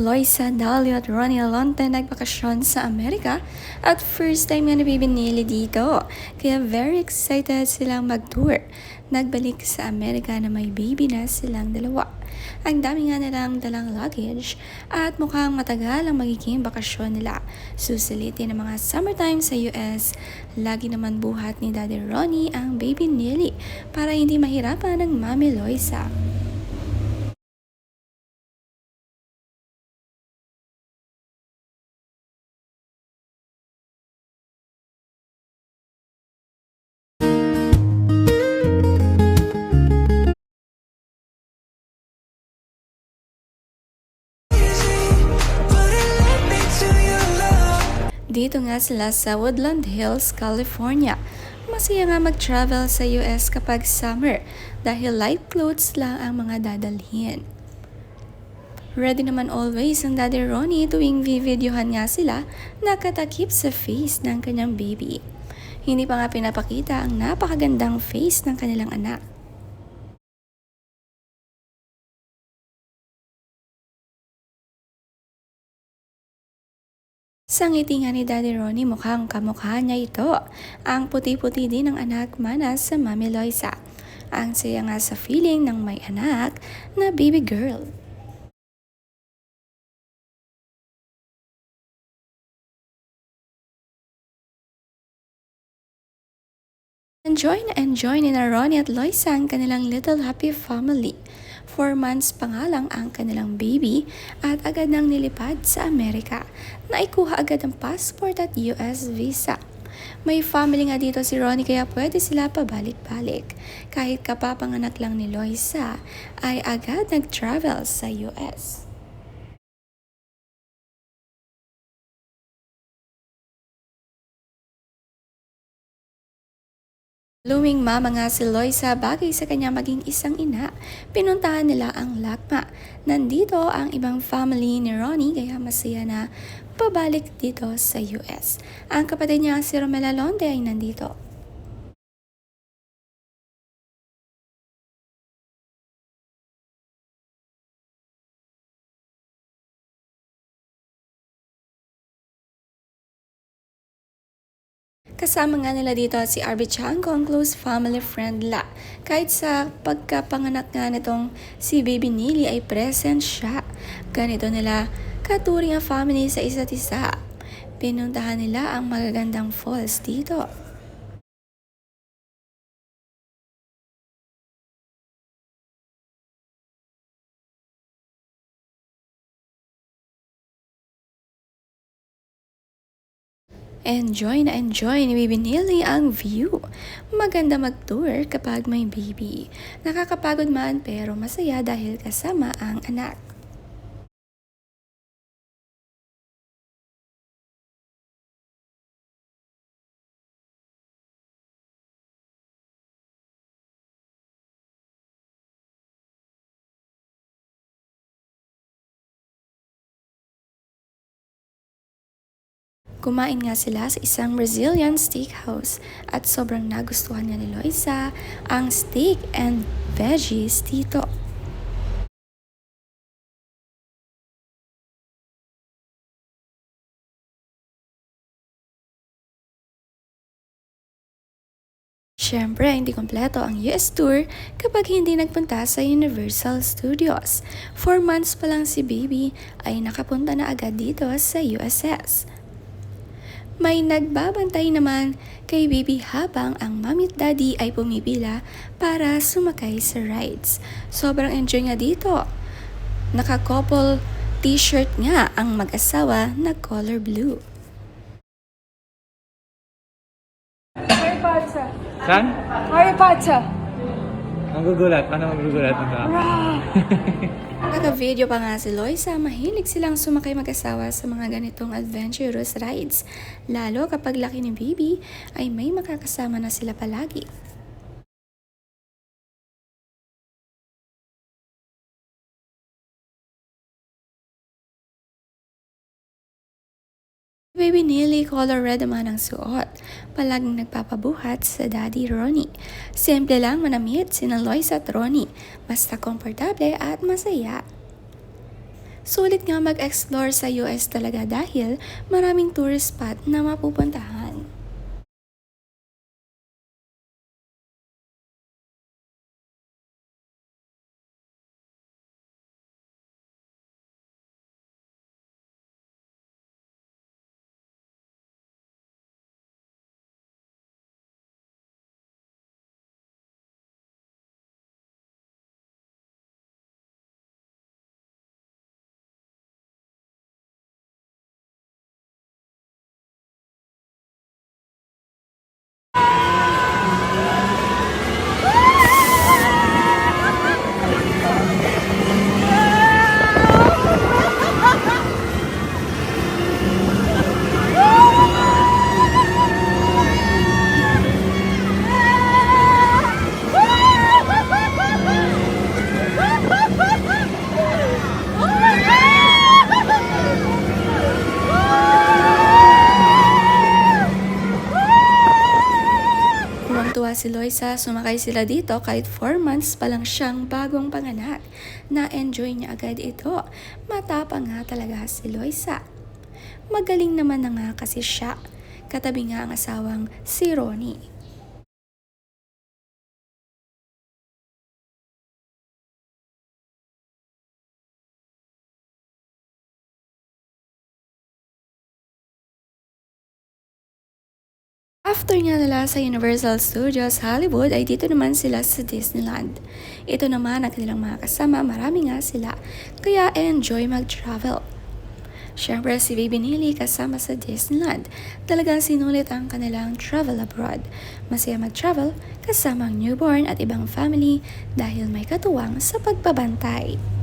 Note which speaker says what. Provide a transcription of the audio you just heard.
Speaker 1: Loisa, Dalio at Ronnie Alonte nagbakasyon sa Amerika at first time nga nabibinili dito. Kaya very excited silang mag-tour. Nagbalik sa Amerika na may baby na silang dalawa. Ang dami nga nilang dalang luggage at mukhang matagal ang magiging bakasyon nila. Susulitin ng mga summertime sa US. Lagi naman buhat ni Daddy Ronnie ang baby Nelly para hindi mahirapan ng Mami Loisa. Dito nga sila sa Woodland Hills, California. Masaya nga mag-travel sa US kapag summer dahil light clothes lang ang mga dadalhin. Ready naman always ang Daddy Ronnie tuwing videohan nga sila nakatakip sa face ng kanyang baby. Hindi pa nga pinapakita ang napakagandang face ng kanilang anak. Sa ngiti nga ni Daddy Ronnie, mukhang kamukha niya ito. Ang puti-puti din ng anak manas sa Mami Loisa. Ang saya nga sa feeling ng may anak na baby girl. Enjoy ni na Ronnie at Loisa ang kanilang little happy family. 4 months pa nga lang ang kanilang baby at agad nang nilipad sa Amerika. Naikuha agad ang passport at US visa. May family nga dito si Ronnie kaya pwede sila pabalik-balik. Kahit kapapanganak lang ni Loisa ay agad nag-travel sa US. Luming mama nga si Loisa bagay sa kanya maging isang ina. Pinuntahan nila ang Lakma. Nandito ang ibang family ni Ronnie kaya masaya na pabalik dito sa US. Ang kapatid niya si Romela Londe ay nandito. Kasama nga nila dito si Arby Chanco, ang close family friend la. Kahit sa pagkapanganak nga nitong si Baby Nili ay present siya. Ganito nila katuring ang family sa isa't isa. Pinuntahan nila ang magagandang falls dito. Enjoy ni Baby Nili ang view. Maganda mag-tour kapag may baby. Nakakapagod man pero masaya dahil kasama ang anak. Kumain nga sila sa isang Brazilian steakhouse at sobrang nagustuhan nga ni Loisa ang steak and veggies dito. Siyempre, hindi kompleto ang US tour kapag hindi nagpunta sa Universal Studios. 4 months pa lang si baby ay nakapunta na agad dito sa USS. May nagbabantay naman kay baby habang ang mommy at daddy ay pumipila para sumakay sa rides. Sobrang enjoy nga dito. Naka-couple t-shirt nga ang mag-asawa na color blue.
Speaker 2: Harry Potter.
Speaker 3: Saan?
Speaker 2: Harry Potter.
Speaker 3: Ang gugulat. Paano magugulat ng tao?
Speaker 1: Naka-video pa nga si Loisa, mahilig silang sumakay mag-asawa sa mga ganitong adventurous rides. Lalo kapag laki ni baby ay may makakasama na sila palagi. Baby Nili color red naman ang suot. Palaging nagpapabuhat sa Daddy Ronnie. Simple lang manamit sina Loisa at Ronnie. Basta komportable at masaya. Sulit nga mag-explore sa US talaga dahil maraming tourist spot na mapupuntahan. Tuwang-tuwa si Loisa, sumakay sila dito kahit 4 months pa lang siyang bagong panganak. Na-enjoy niya agad ito. Matapang nga talaga si Loisa. Magaling naman na nga kasi siya. Katabi nga ang asawang si Ronnie. After nga nila sa Universal Studios Hollywood ay dito naman sila sa Disneyland. Ito naman ang kanilang mga kasama, marami nga sila, kaya enjoy mag-travel. Siyempre si Baby Neely kasama sa Disneyland, talagang sinulit ang kanilang travel abroad. Masaya mag-travel kasama ang newborn at ibang family dahil may katuwang sa pagbabantay.